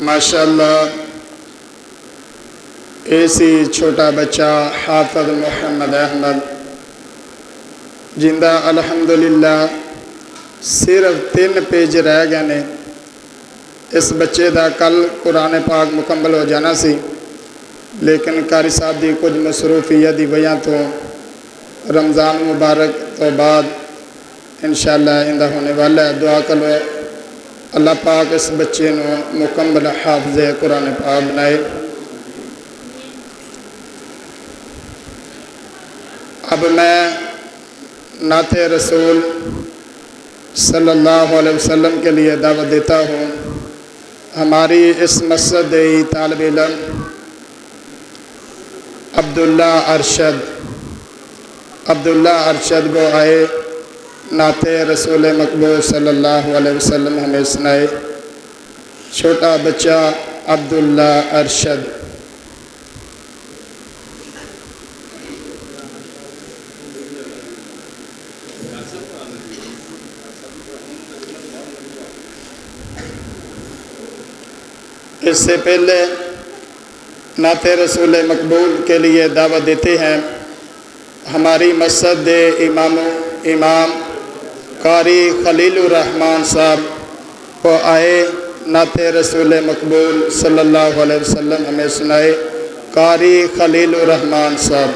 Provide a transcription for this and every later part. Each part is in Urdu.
ماشاءاللہ ایسی چھوٹا بچہ حافظ محمد احمد جندہ الحمدللہ صرف 3 پیج رہ گئے نے۔ اس بچے دا کل قرآن پاک مکمل ہو جانا سی، لیکن قاری صاحب دی کچھ مصروفیت دی وجہ تو رمضان مبارک تو بعد انشاءاللہ اندہ ہونے والا ہے۔ دعا کرو اللہ پاک اس بچے نو مکمل حافظ قرآن پاک بنائے۔ اب میں نعت رسول صلی اللہ علیہ وسلم کے لیے دعوت دیتا ہوں۔ ہماری اس مسجد طالب علم عبداللہ ارشد کو آئے نعت رسول مقبول صلی اللہ علیہ وسلم ہمیں سنائے۔ چھوٹا بچہ عبداللہ ارشد۔ اس سے پہلے نعت رسول مقبول کے لیے دعوت دیتے ہیں ہماری مسجد امام قاری خلیل الرحمن صاحب کو آئے نعت رسول مقبول صلی اللہ علیہ وسلم ہمیں سنائے۔ قاری خلیل الرحمن صاحب۔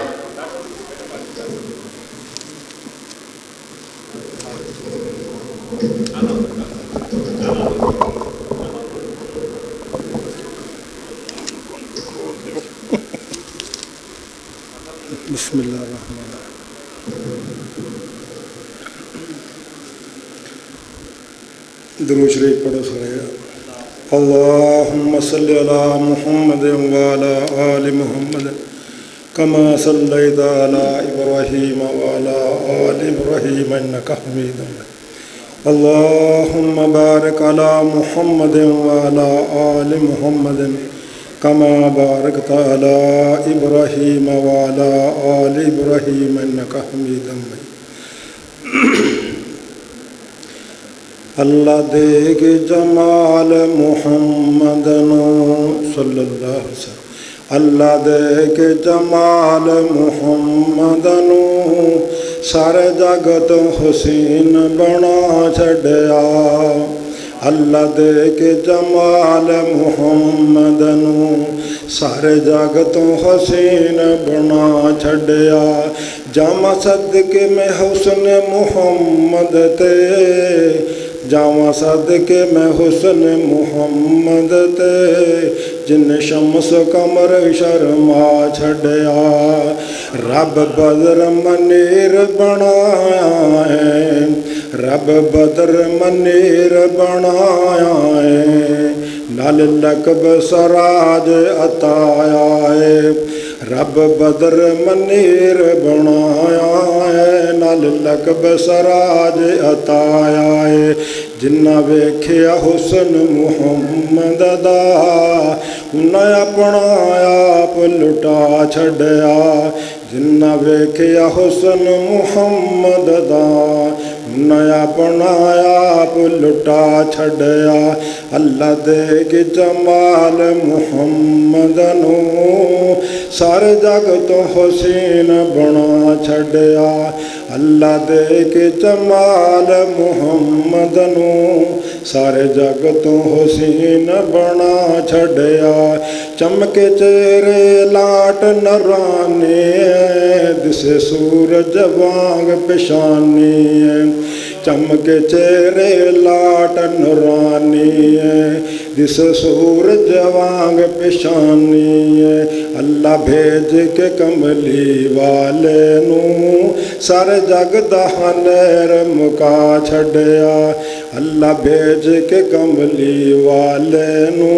بسم اللہ الرحمن الرحیم۔ درود شریف پڑھو سارے۔ اللہم صلی علی محمد وعلی آل محمد کما صلیت علی ابراہیم وعلی آل ابراہیم انک حمید مجید۔ اللہم بارک علی محمد وعلی آل محمد کما بارکت علی ابراہیم وعلی آل ابراہیم انک حمید مجید۔ اللہ دیکھ جمال محمد صلی اللہ علیہ وسلم۔ اللہ دیکھ جمال محمد سارے جگ تو حسین بنا چھڈیا۔ اللہ دیکھ جمال محمد سارے جگ تو حسین بنا چھڈیا۔ جامع صدقے میں حسن محمد تے، جامع صدقے میں حسن محمد تے، جن شمس قمر شرما چھڈیا۔ رب بدر منیر بنایا ہے، رب بدر منیر بنایا ہے، نال لقب سراج عطایا ہے۔ رب بدر منیر بنایا ہے، نال لقب سراج عطایا ہے۔ جنہ ویکھیا حسن محمد دا، انہیں اپنا آپ لٹا چھڈیا۔ جنہ ویکھیا حسن محمد دا، انہیں اپنا آپ لٹا چھڈیا۔ اللہ دیکھ جمال محمد نو سارے جگ تو حسین بنا چھڈیا۔ اللہ دیکھ جمال محمد نو سارے جگ تو حسین بنا چھڈیا۔ چمکے چہرے لاٹ نرانی ہے، دسے سورج وانگ پیشانی ہے۔ چمکے چہرے لاٹ نورانی ہے، دس سورج وانگ پیشانی ہے۔ اللہ بھیج کے کملی والے نو سارے جگ دا ہنیر مکا چھڈیا۔ اللہ بھیج کے کملی والے نو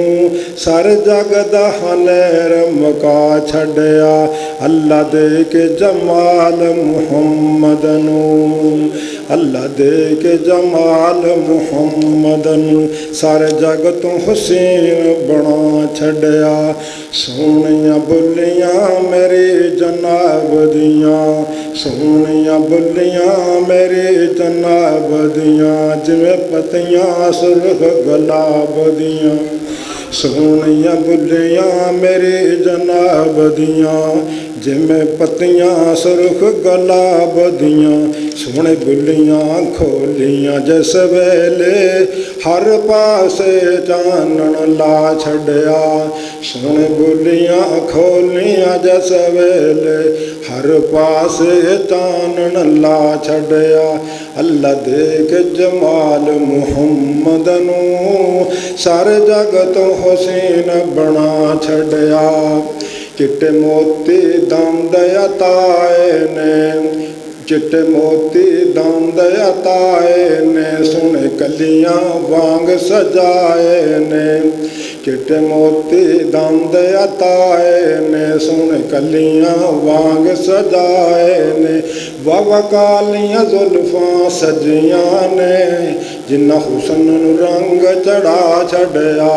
سارے جگ دا ہنیر مکا چھڈیا۔ اللہ دے کے جمال محمد نو، اللہ دے کے جمال محمد نو سارے جگ تو حسین بنا چھڈیا۔ سونیاں بلیاں میری جناب دیاں، سونیاں بلیاں میری جناب دیاں، جویں پتیاں سرخ گلاب دیاں، سونیاں بلیاں میری جناب دیاں جمیں پتیاں سرخ گلاب دیاں سونے بلیاں کھولیاں جس ویلے ہر پاسے چانن لا چھڑیا سونے بلیاں کھولیاں جس ویلے ہر پاسے چانن لا چھڑیا اللہ دیکھ جمال محمد نو سارے جگ تو حسین بنا چھڑیا چٹے موتی دم دیا تائے نے چٹے موتی دم دیا تائے نے سنے کلیاں وانگ سجائے نے چٹے موتی دم دیا تائے نے سنے کلیاں وانگ سجائے نے واہ کالیاں زلفاں سجیاں نے جنہ حسن رنگ چڑھا چھڑیا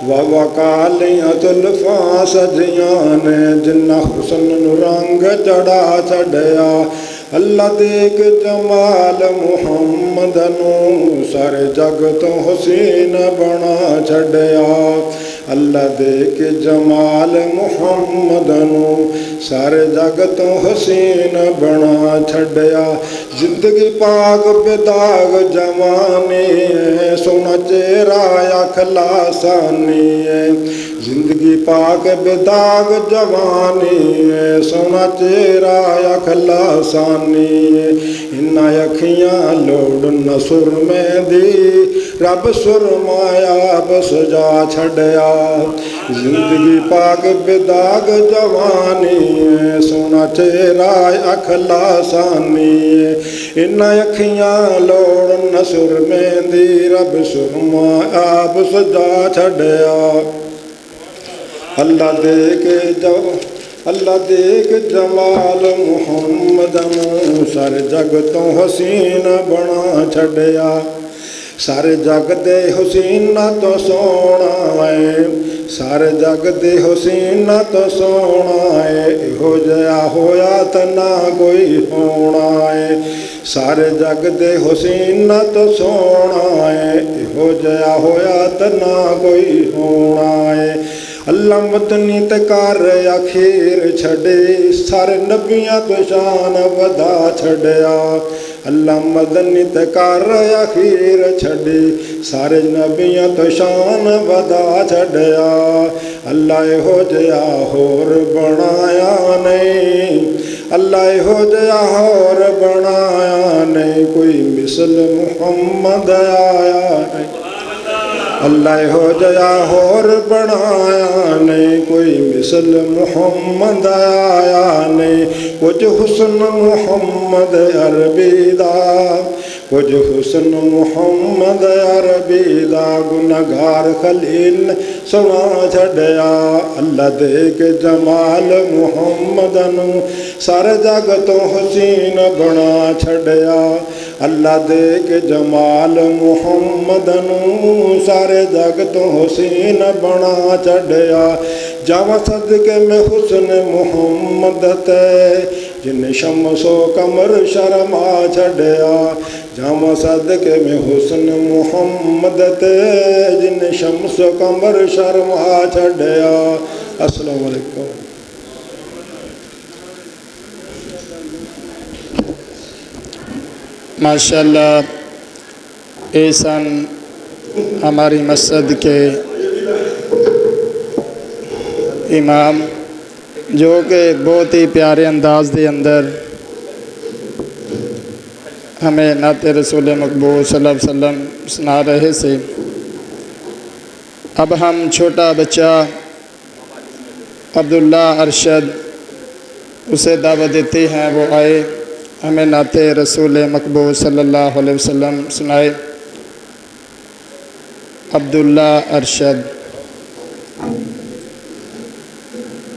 واہ کالیاں زلفاں سجیاں نے جنہ حسن رنگ چڑھا چھڑیا اللہ دیکھ جمال محمد نو سارے جگ تو حسین بنا چھڑیا اللہ دیکھ جمال محمد نو سارے جگ تو حسین بنا چھڑیا زندگی پاک بداغ جوانی ہے سونا چہرہ اخلاصانی ہے زندگی پاک بداغ جوانی ہے سونا چہرہ اخلاصانی ہے انہ اکھیاں لوڑن سرمے دی رب سرمایا بس جا چھڑیا زندگی پاک بداغ جوانی ہے سونا چہرہ اخلاصانی ہے انہ اکھیاں لوڑن سرمے دی رب سرمایا بس جا چھڑیا اللہ دیکھ جمال محمد نو سارے جگ تو حسین بنا چھڑیا سارے جگ دے حسین تو سونا ہے سارے جگ دے حسین تو سونا ہے ایہو جیا ہویا تے نہ کوئی ہونا ہے سارے جگ دے حسین تو سونا ہے ایہو جیا ہویا تے نہ کوئی ہونا ہے اللہ مدنی تے کر اخیر چھڑے سارے نبیاں تو شان ودا چھڑیا اللہ مدنی تے کر اخیر چھڑے سارے نبیاں تو شان ودا چھڑیا اللہ ہو جیا ہور بنایا نہیں اللہ ہو جیا ہور بنایا نہیں کوئی مثل محمد آیا نہیں اللہ ہو جیا ہور بنایا نہیں کوئی مثل محمد آیا نہیں کچھ حسن محمد عربی دا کچھ حسن محمد عربی دا گنہگار خلیل سنا چھڑیا اللہ دیکھ جمال محمد نو سارے جگ تو حسین بنا چھڑیا اللہ دیکھ جمال محمد نو سارے جگ تو حسین بنا چھڑیا جاواں صدقے میں حسن محمد تے جن شمس و قمر شرما چھڑیا جاواں صدقے میں حسن محمد تے جن شمس و قمر شرما چھڑیا السلام علیکم ماشاءاللہ ایسن ہماری مسجد کے امام جو کہ بہت ہی پیارے انداز دے اندر ہمیں نعت رسول مقبول صلی اللہ علیہ وسلم سنا رہے سے اب ہم چھوٹا بچہ عبداللہ ارشد اسے دعوت دیتے ہیں وہ آئے ہمیں نعت رسول مقبول صلی اللہ علیہ وسلم سنائے عبداللہ ارشد